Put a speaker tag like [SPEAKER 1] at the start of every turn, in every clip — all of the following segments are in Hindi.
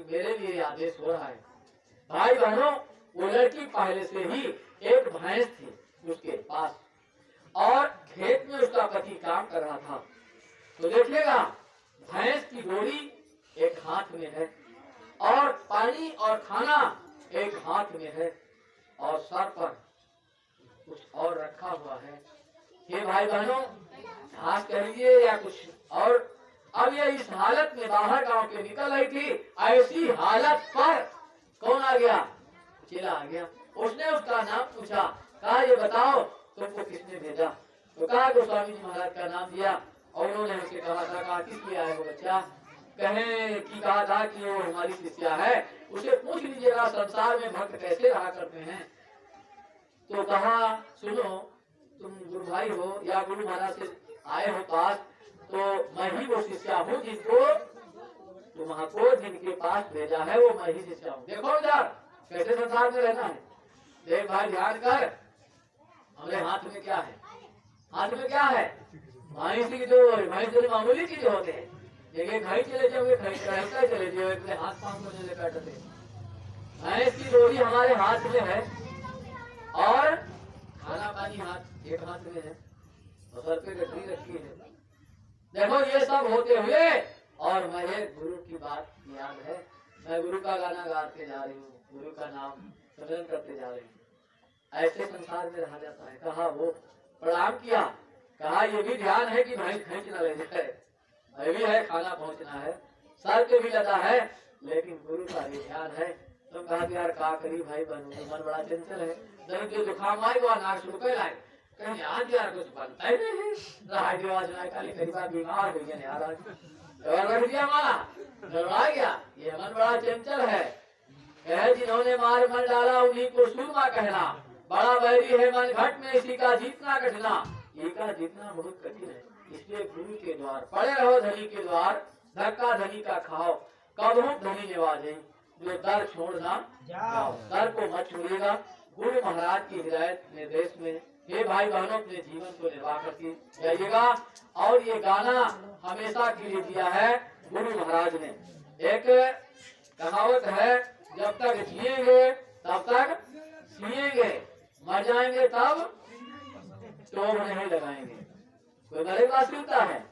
[SPEAKER 1] मेरे लिए आदेश हो रहा है। भाई बहनों, वो लड़की पहले से ही एक भैंस थी उसके पास, और खेत में उसका पति काम कर रहा था। तो देखिएगा, भैंस की डोरी एक हाथ में है और पानी और खाना एक हाथ में है, और सर पर कुछ और रखा हुआ है। ये भाई बहनों, घास कह लीजिए या कुछ और। अब ये इस हालत में बाहर गांव के निकल रही थी। ऐसी हालत पर कौन आ गया? चेला आ गया। उसने उसका नाम पूछा, कहा ये बताओ तुमको किसने भेजा? तो कहा गोस्वामी जी महाराज का नाम दिया, और उन्होंने उसे कहा किस लिए आए हो बच्चा? कहे कि कहा था कि वो हमारी शिष्या है, उसे पूछ लीजिएगा संसार में भक्त कैसे रहा करते हैं। तो कहा सुनो, तुम गुरु भाई हो या गुरु महाराज से आए हो पास, तो मैं ही वो शिष्या हूँ जिनको तुमको जिनके पास भेजा है, वो मैं ही शिष्या हूँ। देखो इधर कैसे संसार में रहना है। देख भाई ध्यान कर, हमारे हाथ में क्या है? हाथ में क्या है? भैंस की भैंस मामूली चीज होते हैं। देखिए घाई चले जाओगे, चले जाओ, अपने हाथ पांव को चले बैठते। भैंस की डोरी हमारे हाथ में है और खाना पानी हाथ एक हाथ में है और सर पे गठरी रखी है। देखो ये सब होते हुए, और मुझे गुरु की बात याद है, मैं गुरु का गाना गाते जा रही हूँ, गुरु का नाम स्मरण करते जा रही हूँ। ऐसे संसार में रहा जाता है। कहा वो प्रणाम किया, कहा ये भी ध्यान है कि भैंस खींच न ले जाए, ये भी है खाना पहुँचना है, सर पे भी लगा है, लेकिन गुरु का भी ध्यान है। तुम कहा यार का करी भाई बनू, मन बड़ा चंचल है, जब जो जुकाम आएगा नाक शुरू कर लाए, कहीं आज यार कुछ बनता ही नहीं है, जो आज काली करीबा बीमार हो गया यार, आज रख दिया माला डरा गया। ये मन बड़ा चंचल है, कहे जिन्होंने मार मन डाला उन्हीं को सूरमा कहना, बड़ा बैरी है मन घट में इसी का जीतना कठिना, ये का जीतना बहुत कठिन है। इसलिए गुरु के द्वार पड़े रहो, धनी के द्वार धक्का धनी का खाओ, कब हो धनी निवाजे, जो दर छोड़ना जाओ, दर को मत छोड़िएगा। गुरु महाराज की हिदायत निर्देश में हे भाई बहनों अपने जीवन को निर्वाह करके जाइएगा। और ये गाना हमेशा के लिए दिया है गुरु महाराज ने। एक कहावत है, जब तक जिएंगे तब तक सिएंगे, मर जाएंगे तब टोभ नहीं लगाएंगे। कोई मेरे पास सुनता है,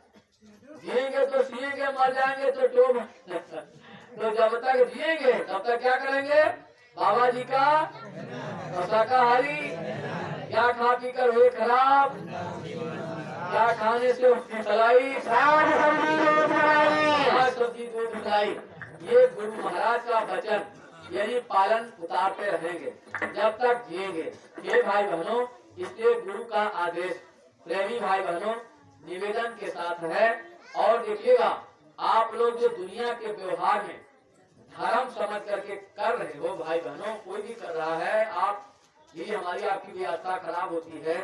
[SPEAKER 1] जिएंगे तो सिएंगे, मर जाएंगे तो टोभ तो जब तक जिएंगे तब तक क्या करेंगे? बाबा जी का शाकाहारी, क्या खा पी कर हुए खराब, क्या खाने से सलाई, सब्जी दूध मिलाई। ये गुरु महाराज का वचन यदि पालन उतारते रहेंगे जब तक जिएंगे। ये भाई बहनों, इसलिए गुरु का आदेश प्रेमी भाई बहनों निवेदन के साथ है। और देखिएगा, आप लोग जो दुनिया के व्यवहार में धर्म समझ करके कर रहे हो भाई बहनों, कोई भी कर रहा है, आप ये हमारी आपकी व्यवस्था खराब होती है,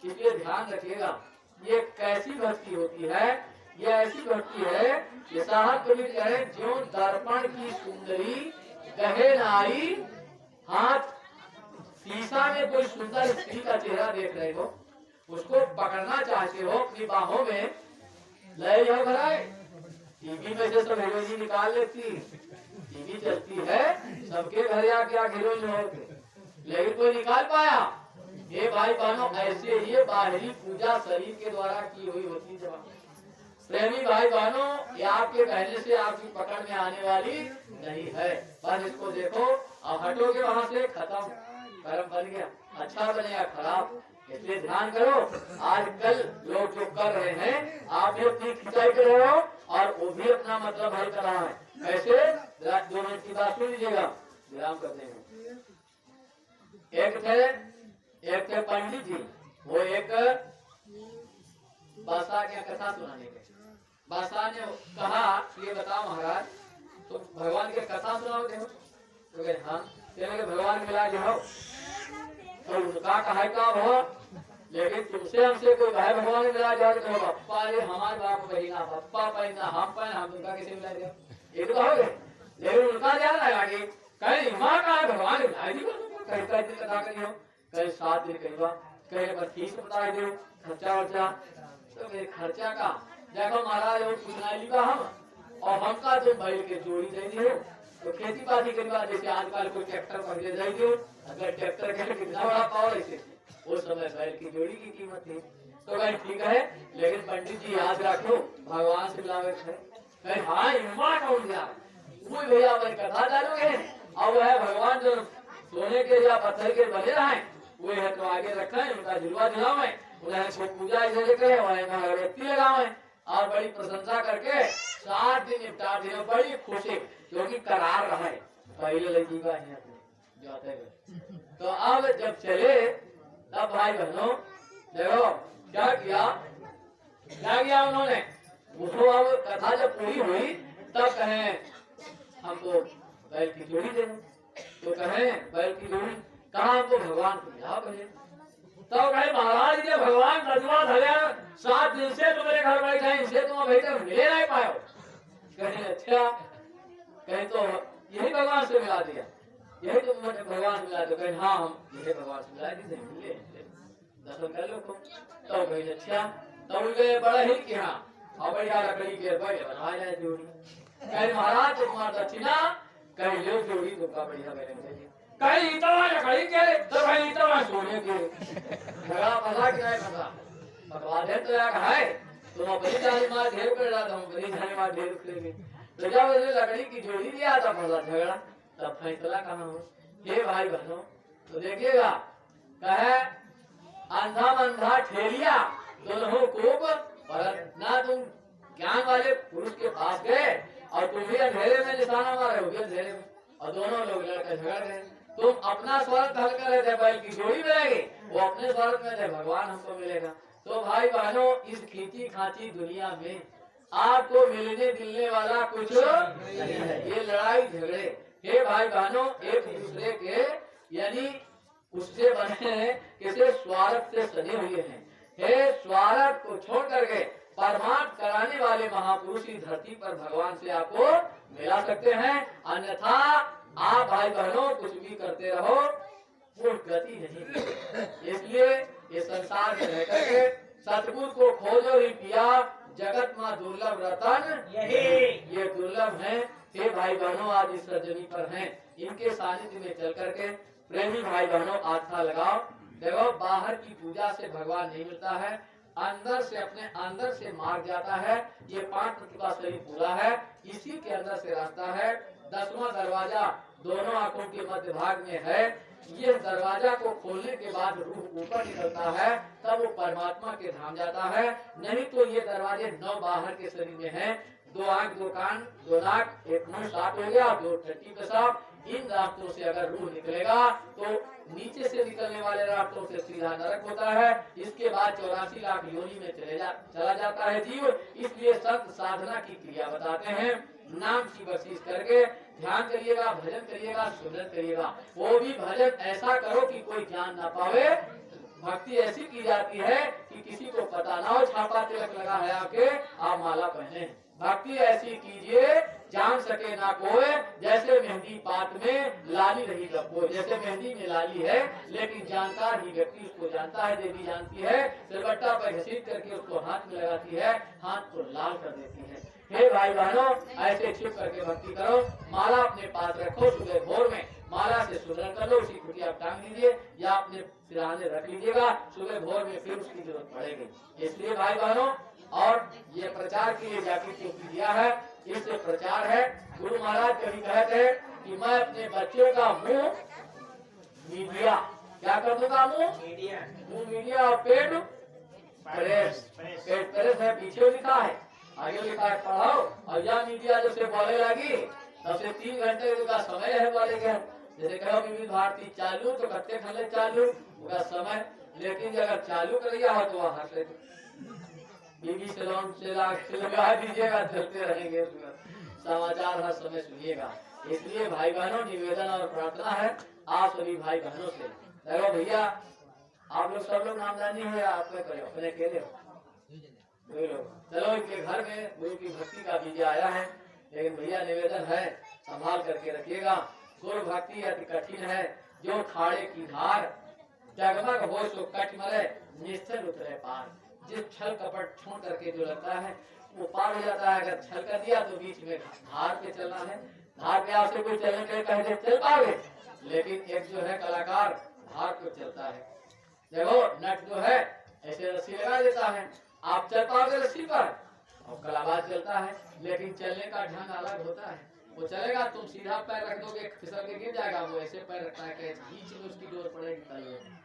[SPEAKER 1] इसलिए ध्यान रखिएगा। ये कैसी भक्ति होती है? ये ऐसी भक्ति है, ये साहब कबीर कह रहे, जो दर्पण की सुंदरी कहे नाई हाथ, शीशा में कोई सुंदर स्त्री का चेहरा देख रहे हो, उसको पकड़ना चाहते हो अपनी बाहों में, ले जाओ घर। टीवी में से सब हीरोइन निकाल लेती, टीवी चलती है, सबके घर आके हीरोइन होते, लेकिन कोई निकाल पाया? ये भाई बहनों, ऐसे ये बाहरी पूजा शरीर के द्वारा की हुई होती है। प्रेमी भाई बहनों, ये आपके कहने से आपकी पकड़ में आने वाली नहीं है। बस इसको देखो और हटोगे वहाँ से, खत्म, कर्म बन गया, अच्छा बनेगा खराब। इसलिए ध्यान करो, आजकल लोग जो कर रहे हैं, आप भी अपनी खिंचाई कर रहे हो और वो भी अपना मतलब हल कर रहा है। ऐसे 2 मिनट की बात सुन लीजिएगा, विराम करते हैं। एक थे पंडित जी, वो एक बादशाह की कथा सुनाने गए। बादशाह ने कहा, ये बताओ महाराज, तो भगवान की कथा सुनाओगे हो? तो कहे हाँ। भगवान मिला जाओ, तो उनका कहा का हो, लेकिन तुमसे हमसे कोई भाई भगवान मिला जाओ तो पप्पा रे हमारे बाप बहिना, पप्पा पहना हम पहना, हम उनका कैसे मिला जाओ? ये तो कहोगे, लेकिन उनका ध्यान लगा कि कहीं माँ का भगवान मिला दी, कहीं कई दिन कथा करी हो, कहीं 7 दिन कही बार, कहीं 25 बता दो खर्चा वर्चा। तो मेरे खर्चा का देखो महाराज, और पूछना लिखा हम और हमका तुम भाई के जोड़ी देनी हो, तो खेती बाड़ी के बाद जैसे आजकल कोई ट्रैक्टर पहले जाए दो, अगर ट्रैक्टर के कितना बड़ा पावर ऐसे उस समय बैल की जोड़ी की कीमत थी। तो भाई ठीक है, लेकिन पंडित जी याद रखो भगवान से मिलावे है। हाँ हिम्मा कौन गया वो भैया मैं कथा चालू है, अब वह भगवान जो सोने के या पत्थर के बने रहे वो है तो आगे रखा है, उनका झुलवा झुलावे, उन्हें पूजा ऐसे करे, वहाँ अगरबत्ती लगावे और बड़ी प्रशंसा करके 7 दिन निपटा दिए, बड़ी खुशी क्योंकि करार रहा है पहले लगी का जाते गए। तो अब जब चले तब भाई बहनों देखो क्या किया उन्होंने, वो अब कथा जब पूरी हुई तब कहे हमको बैल की जोड़ी दे, तो कहे बैल की जोड़ी कहा हमको भगवान को मिला पहले। तो कहे महाराज ये भगवान रजुआ धरे 7 दिन से तुम मेरे घर बैठे हैं, इनसे तुम अभी तक मिले नहीं पाए। कहे अच्छा, कहे तो यही भगवान से मिला दिया, यही तुम मुझे भगवान मिला दो। कहे हाँ हम यही भगवान से मिला दी, मिले दर्शन कर लो तुम। तो कहे अच्छा, तब गए बड़ा ही कि हाँ और बढ़िया लकड़ी के बैठे बनवा जाए जोड़ी। कहे महाराज तुम्हारा दक्षिणा, कहे लो जोड़ी तुमका बढ़िया बैठे, कहीं इतना लकड़ी के तो कहीं इतना सोने के, झगड़ा फंसा कि नहीं फंसा भगवान है तो यार है तुम अपनी जाने मार ढेर कर रहा था, अपनी जाने मार ढेर करेंगे। तो जब उसने लकड़ी की जोड़ी दिया था फंसा झगड़ा, तब फैसला कहाँ हो ये भाई बहनों। तो देखिएगा कहे अंधा मंधा ठेलिया दोनों को ना तुम ज्ञान वाले पुरुष के पास गए और तुम भी अंधेरे में निशाना मारे हो अंधेरे में, और दोनों लोग लड़के झगड़ गए। तुम अपना स्वार्थ हल कर रहे थे बैल की जोड़ी मिलेगी, वो अपने स्वार्थ में थे भगवान हमको मिलेगा। तो भाई बहनों इस खींची खांची दुनिया में आपको मिलने दिलने वाला कुछ नहीं है, ये लड़ाई झगड़े हे भाई बहनों एक दूसरे के यानी उससे बने हैं, किसी स्वार्थ से सजे हुए हैं। हे स्वार्थ को छोड़ करके परमार्थ कराने वाले महापुरुष की धरती पर भगवान से आपको मिला सकते हैं, अन्यथा आप भाई बहनों कुछ भी करते रहो वो गति नहीं। इसलिए ये संसार में रह करके सतगुरु को खोजो ही पिया, जगत में दुर्लभ रतन यही ये दुर्लभ है। ये भाई बहनों आज इस सजनी पर हैं, इनके सानिध्य में चल करके प्रेमी भाई बहनों आस्था लगाओ। देखो बाहर की पूजा से भगवान नहीं मिलता है, अंदर से अपने अंदर से मार्ग जाता है। ये 5 प्रतिभा शरीर पूरा है, इसी के अंदर से रास्ता है। 10वां दरवाजा दोनों आंखों के मध्य भाग में है। ये दरवाजा को खोलने के बाद रूह ऊपर निकलता है, तब वो परमात्मा के धाम जाता है। नहीं तो ये दरवाजे 9 बाहर के शरीर में है, 2 आंख 2 कान 2 नाक 1 मुंह 7 हो गया, 2 टट्टी पेशाब। इन रास्तों से अगर रूह निकलेगा तो नीचे से निकलने वाले रास्तों से सीधा नरक होता है। इसके बाद 84 लाख योनि में चला जाता है जीव। इसलिए संत साधना की क्रिया बताते हैं, नाम की बख्शीश करके ध्यान करिएगा, भजन करिएगा, सुमिरन करिएगा। वो भी भजन ऐसा करो कि कोई ज्ञान ना पावे। भक्ति ऐसी की जाती है कि किसी को पता ना हो, छापा तिलक लगा है आके आप माला पहने। भक्ति ऐसी कीजिए जान सके ना कोई, जैसे मेहंदी पात में लाली रही लपो। जैसे मेहंदी में लाली है लेकिन जानकार ही व्यक्ति उसको जानता है, देवी जानती है, सिलबट्टा पर घसीट करके उसको हाथ में लगाती है, हाथ को लाल कर देती है। हे भाई बहनों ऐसे छिप करके भक्ति करो, माला अपने पास रखो, सुबह भोर में माला से सुमिरन कर लो, उसी खुटी आप टांग लीजिए या अपने सिरहाने रख लीजिएगा, सुबह भोर में फिर उसकी जरूरत पड़ेगी। इसलिए भाई बहनों और ये प्रचार के लिए जाति चौकी दिया है, इससे प्रचार है। गुरु महाराज कभी कहते हैं कि मैं अपने बच्चों का मुंह मीडिया क्या कर दूंगा, मुंह मीडिया और पेट प्रेस। पेट प्रेस है पीछे लिखा है, आगे लिखा है पढ़ाओ। और यह मीडिया जब से बोले लगी तब से 3 घंटे का समय है बोले गए। जैसे कहो विविध भारती चालू तो कत्ते खले चालू उसका समय, लेकिन अगर चालू कर लिया हो तो वह हट ले बीबी से लगा दीजिएगा, चलते रहेंगे समाचार हर समय सुनिएगा। इसलिए भाई बहनों निवेदन और प्रार्थना है आप सभी भाई बहनों से, देखो भैया आप लोग सब लोग नामदानी है, आप करो अपने अकेले हो चलो इनके घर में गुरु की भक्ति का बीज आया है, लेकिन भैया निवेदन है संभाल करके रखिएगा। गुरु भक्ति अति कठिन है, जो खाड़े की धार जगमग हो सो कट मरे, निश्चल उतरे पार। जिस छल कपट छोड़ करके जो लगता है वो पार हो जाता है। अगर छल कर दिया तो बीच में धार पे चलना है, धार के आपसे कोई चलने के लिए कहे दे चल पाओगे, लेकिन एक जो है कलाकार धार को चलता है। देखो नट जो है ऐसे रस्सी लगा देता है, आप चल पाओगे रस्सी पर, और कलाबाज चलता है, लेकिन चलने का ढंग अलग होता है। वो चलेगा, तुम सीधा पैर रख दोगे फिसल के गिर जाएगा, वो ऐसे पैर रखता है कि बीच में उसकी डोर पड़ेगी तले।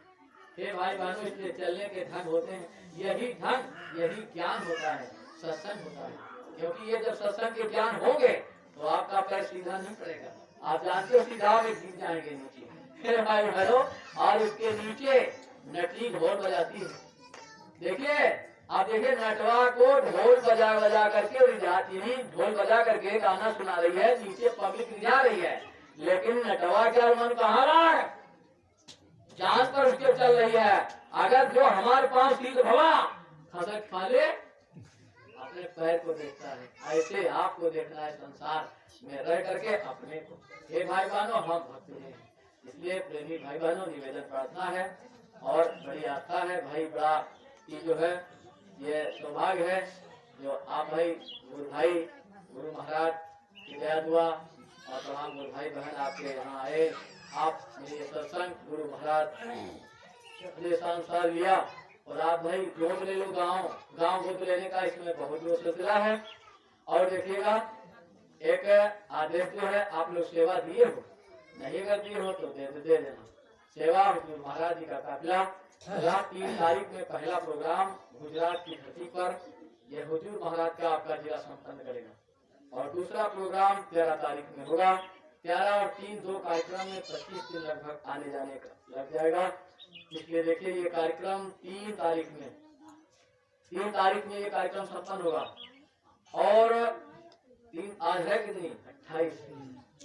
[SPEAKER 1] हे भाई बहनों, इसलिए चलने के ढंग होते हैं, यही ढंग यही ज्ञान होता है, सत्संग होता है। क्योंकि ये जब सत्संग के ज्ञान होंगे तो आपका पैर सीधा नहीं पड़ेगा, आप जानते हो सीधा में गिर जाएंगे नीचे। हे भाई बहनों, और उसके नीचे नटली ढोल बजाती है। देखिए आप देखिए नटवा को ढोल बजा बजा करके रिझाती नहीं, ढोल बजा करके गाना सुना रही है, नीचे पब्लिक रिझा रही है, लेकिन नटवा क्या मन कहाँ रहा है, जान पर उसके चल रही है। अगर जो हमारे पास सीध भवा खसक फाले अपने पैर को देखता है, ऐसे आपको देखना है संसार में रह करके अपने को। हे भाई बहनों, हम भक्त हैं, इसलिए प्रेमी भाई बहनों निवेदन प्रार्थना है और बड़ी आस्था है भाई, बड़ा की जो है ये सौभाग्य है जो आप भाई गुरु महाराज की दया दुआ और तमाम गुरु भाई बहन आपके यहाँ आए, आप मेरे सत्संग गुरु महाराज संसार लिया, और आप भाई गोद ले लो, गांव गोद लेने का इसमें बहुत जो सिलसिला है। और देखिएगा एक आदेश जो है, आप लोग सेवा दिए हो, नहीं अगर दिए हो तो दे देना। सेवा हुजूर महाराज जी का काफिला 3 तारीख में पहला प्रोग्राम गुजरात की धरती पर यह हुजूर महाराज का आपका जिला संपन्न करेगा, और दूसरा प्रोग्राम 13 तारीख में होगा। 13 और 3 2 कार्यक्रम में 25 दिन लगभग आने जाने का लग जाएगा। इसलिए देखिए ये कार्यक्रम 3 तारीख में ये कार्यक्रम संपन्न होगा, और 3 आज है कितनी 28।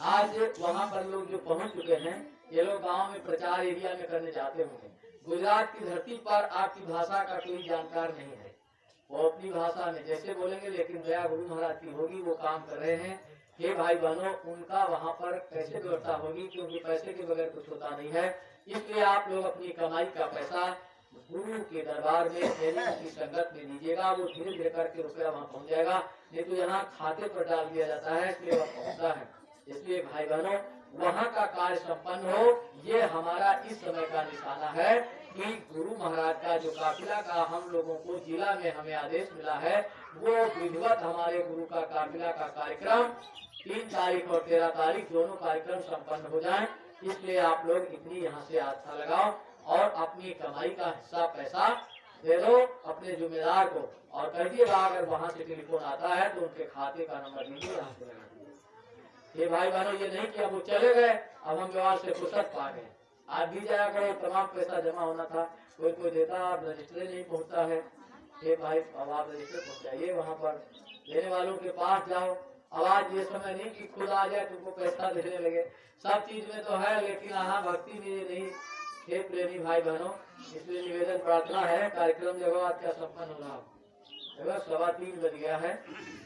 [SPEAKER 1] आज वहाँ पर लोग जो पहुँच चुके हैं, ये लोग गांव में प्रचार एरिया में करने जाते होंगे। गुजरात की धरती पर आपकी भाषा का कोई जानकार नहीं है, वो अपनी भाषा में जैसे बोलेंगे, लेकिन दया गुरु महाराज की होगी, वो काम कर रहे हैं। हे भाई बहनों, उनका वहाँ पर कैसे व्यवस्था होगी, क्योंकि पैसे के बगैर कुछ होता नहीं है। इसलिए आप लोग अपनी कमाई का पैसा गुरु के दरबार में की संगत में दीजिएगा, वो धीरे धीरे करके रुपया वहाँ पहुँच जाएगा, नहीं तो यहाँ खाते पर डाल दिया जाता है, इसलिए वह पहुँचता है। इसलिए भाई बहनों, वहाँ का कार्य संपन्न हो, ये हमारा इस समय का निशाना है कि गुरु महाराज का जो काफिला का हम लोगों को जिला में हमें आदेश मिला है, वो विधिवत हमारे गुरु का काफिला का कार्यक्रम 3 तारीख और 13 तारीख दोनों कार्यक्रम संपन्न हो जाएं। इसलिए आप लोग इतनी यहाँ से आस्था लगाओ और अपनी कमाई का हिस्सा पैसा दे दो अपने जिम्मेदार को, और कह दिएगा अगर वहाँ से टेलीफोन आता है तो उनके खाते का नंबर दीजिए, यहाँ से लगा दीजिए। ये भाई बहनों, ये नहीं कि अब वो चले गए, अब हम व्यवहार से फुर्सत पा गए, आज भी जाया करो, तमाम पैसा जमा होना था, कोई देता, आप रजिस्टर नहीं पहुँचता है। ये भाई अब आप रजिस्टर पहुँचाइए, वहाँ पर देने वालों के पास जाओ। अब आज ये समय नहीं कि खुद आ जाए तुमको पैसा देने लगे, सब चीज में तो है, लेकिन यहाँ भक्ति में ये नहीं। हे प्रेमी भाई बहनों, इसलिए निवेदन प्रार्थना है, कार्यक्रम देखो आज क्या संपन्न हो रहा है, 3:15 बज गया है।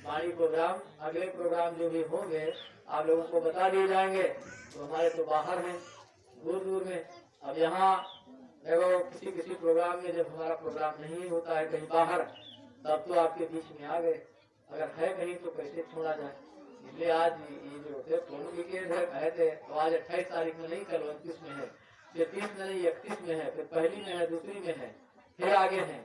[SPEAKER 1] वाणी प्रोग्राम, अगले प्रोग्राम जो भी होंगे आप लोगों को बता दिए जाएंगे। तो हमारे तो बाहर हैं, दूर दूर में। अब यहाँ देखो किसी प्रोग्राम में जब हमारा प्रोग्राम नहीं होता है कहीं बाहर, तब तो आपके बीच में आ गए, अगर है कहीं तो कैसे छोड़ा जाए। इसलिए आज ये जो थे कहे थे, तो आज 28 तारीख में नहीं, कल 29 में है, फिर 30 में नहीं 31 में है, फिर पहली में है, दूसरी में है, फिर आगे है।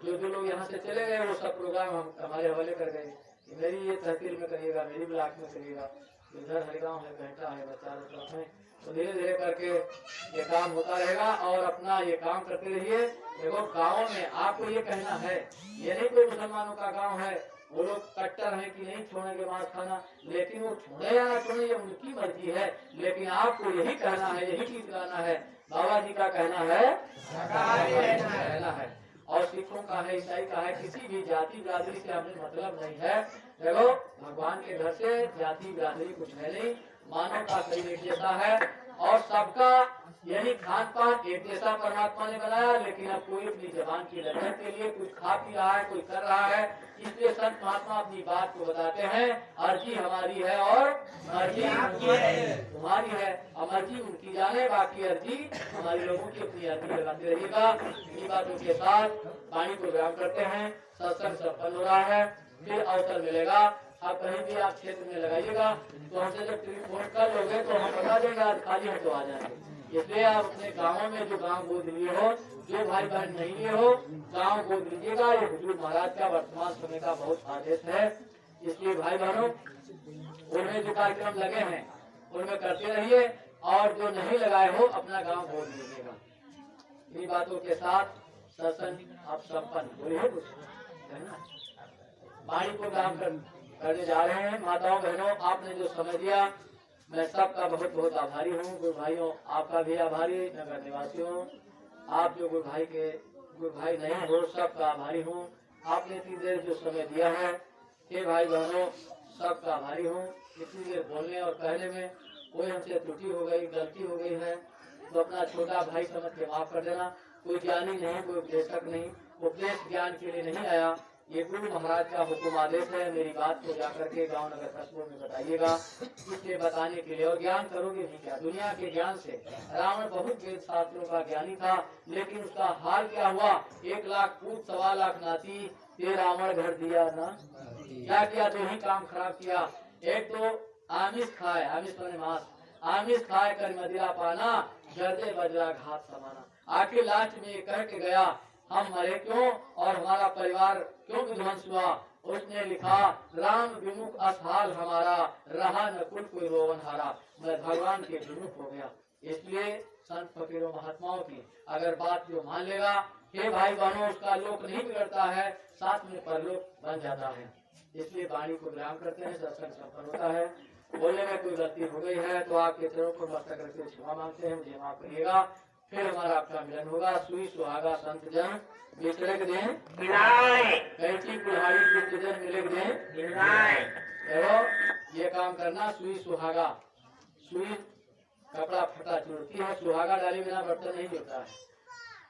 [SPEAKER 1] जो लोग यहाँ से चले गए वो सब प्रोग्राम हम हमारे हवाले कर गए कि मेरी ये तहसील में करिएगा, मेरी ब्लॉक में करिएगा, इधर हरिगांव है, घंटा है, बच्चा है। तो धीरे धीरे करके ये काम होता रहेगा, और अपना ये काम करते रहिए। देखो गाँव में आपको ये कहना है, ये नहीं कोई मुसलमानों का गाँव है, वो लोग कट्टर हैं कि नहीं छोड़ेंगे मांस खाना, लेकिन वो छोड़े या ना छोड़े ये उनकी मर्जी है, लेकिन आपको यही कहना है, यही गीत गाना है, बाबा जी का कहना है, कहना है। और सिखों का है, ईसाई का है, किसी भी जाति बिरादरी से हमें मतलब नहीं है। देखो भगवान के घर से जाति बिरादरी कुछ है नहीं, मानव का शरीर एक जैसा है, और सबका यानी खान पान एक जैसा परमात्मा ने बनाया। लेकिन अब कोई अपनी जबान की लज्जत के लिए कुछ खा पी रहा है, कोई कर रहा है, इसलिए संत महात्मा अपनी बात को बताते हैं, अर्जी हमारी है और मर्जी तुम्हारी है, मर्जी उनकी जाने, बाकी अर्जी हमारी लोगों की अपनी अर्जी लगाते रहिएगा। इन्हीं बातों के साथ वाणी प्रोग्राम करते हैं, सत्संग संपन्न हो रहा है, फिर अवसर मिलेगा आप कहीं भी आप क्षेत्र में लगाइएगा तो हमसे जब टेलीफोन कर लोगे तो हम बता देंगे आज खाली है तो आ जाएंगे। इसलिए आप अपने गाँव में जो गाँव गोद लिए हो, जो भाई बहन नहीं लिए हो, गाँव गोद लीजिएगा। ये हुजूर महाराज का वर्तमान समय का बहुत आदेश है। इसलिए भाई बहनों, उनमें जो कार्यक्रम लगे हैं उनमें करते रहिए, और जो नहीं लगाए हो अपना गांव गोद लीजिएगा। इन बातों के साथ सत्संग आप संपन्न बोलिए कुछ है ना। वाणी को काम करने जा रहे हैं। माताओं बहनों, आपने जो समय दिया मैं सबका बहुत बहुत आभारी हूँ। गुरु भाइयों आपका भी आभारी, नगर निवासियों आप जो गुरु भाई नहीं हो सबका आभारी हूँ। आपने इतनी देर जो समय दिया है, हे भाई बहनों सबका आभारी हूँ। इतनी देर बोलने और कहने में कोई हमसे त्रुटि हो गई, गलती हो गई है तो अपना छोटा भाई समझ के माफ कर देना। कोई ज्ञानी नहीं, कोई उपदेशक नहीं, उपदेश ज्ञान के लिए नहीं आया। ये गुरु महाराज का हुक्म आदेश है। मेरी बात को जाकर के गांव नगर कस्बों में बताइएगा, इसलिए बताने के लिए। और ज्ञान करोगे भी क्या? दुनिया के ज्ञान से रावण बहुत वेद शास्त्रों का ज्ञानी था, लेकिन उसका हाल क्या हुआ? 1 लाख पूत 1.25 लाख नाती ये रावण घर दिया ना। क्या किया? तो ही काम खराब किया। एक तो आमिष खाए, आमिष माने मांस, आमिष खाए कर मदिरा पाना, गर्दे बजरा घात समाना। आखिर लास्ट में ये कह के गया हम मरे क्यों और हमारा परिवार क्यों विध्वंस हुआ? उसने लिखा राम विमुख असहाल हमारा, रहा न कुल कोई रोवन हारा। मैं भगवान के विमुख हो गया। इसलिए संत फकीरों महात्माओं की अगर बात जो मान लेगा, हे भाई बहनों, उसका लोक नहीं बिगड़ता है, साथ में परलोक बन जाता है। इसलिए वाणी को विराम करते हैं, सत्संग संपन्न होता है। बोलने में कोई गलती हो गई है तो आपके चरणों को मस्तक रखते क्षमा मांगते हैं, मुझे माफ करिएगा। फिर हमारा आपका मिलन होगा। सुई सुहागा संत जन मिलक दें, कैची कुल्हाड़ी जन मिलक दें। ये काम करना। सुई सुहागा, सुई कपड़ा फटा जोड़ती है, सुहागा डाली बिना बर्तन नहीं जोड़ता है।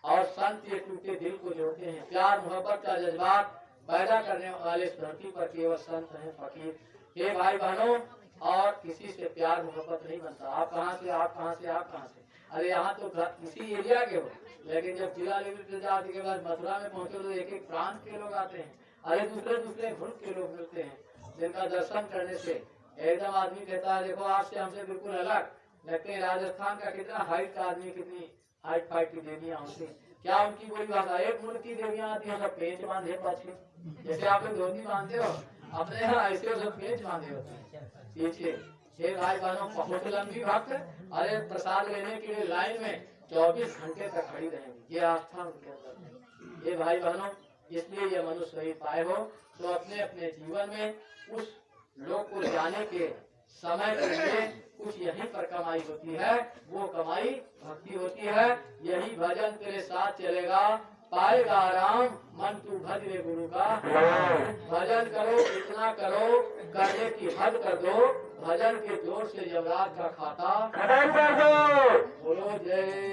[SPEAKER 1] और संत ये टूटे दिल को जोड़ते हैं। प्यार मोहब्बत का जज्बात पैदा करने वाले इस धरती पर केवल संत हैं, फकीर। ये भाई बहनों, और किसी से प्यार मोहब्बत नहीं बनता। आप कहाँ से, आप कहाँ से, आप कहाँ से? अरे यहाँ तो इसी एरिया के हो, लेकिन जब जिला लेवल पे जाने के बाद मथुरा में पहुँचे तो एक एक प्रांत के लोग आते हैं। अरे दूसरे दूसरे ग्रुप के लोग मिलते हैं, जिनका दर्शन करने से एकदम आदमी कहता है देखो आपसे हमसे बिल्कुल अलग लगते हैं। राजस्थान का कितना हाइट का आदमी, कितनी हाइट फाइट की देवियाँ होती हैं। क्या उनकी कोई भाषा? एक मुल्क की देवियाँ आती है, सब पेंच बांधे पीछे, जैसे आप लोग धोती बांधते हो अपने यहाँ, ऐसे सब पेंच बांधे होते हैं पीछे। हे भाई बहनों, बहुत लंबी भक्त, अरे प्रसाद लेने के लिए लाइन में 24 घंटे तक खड़ी रहेंगी। ये आस्था उनके अंदर। ये भाई बहनों, इसलिए ये मनुष्य शरीर पाए हो तो अपने अपने जीवन में उस लोग को जाने के समय के लिए कुछ यहीं पर कमाई होती है। वो कमाई भक्ति होती है। यही भजन तेरे साथ चलेगा, पाएगा आराम, मन तू भज रे गुरु का। भजन करो, इतना करो, करने की हद कर दो। भजन के जोर से यमराज का खाता खत्म कर दो। बोलो जय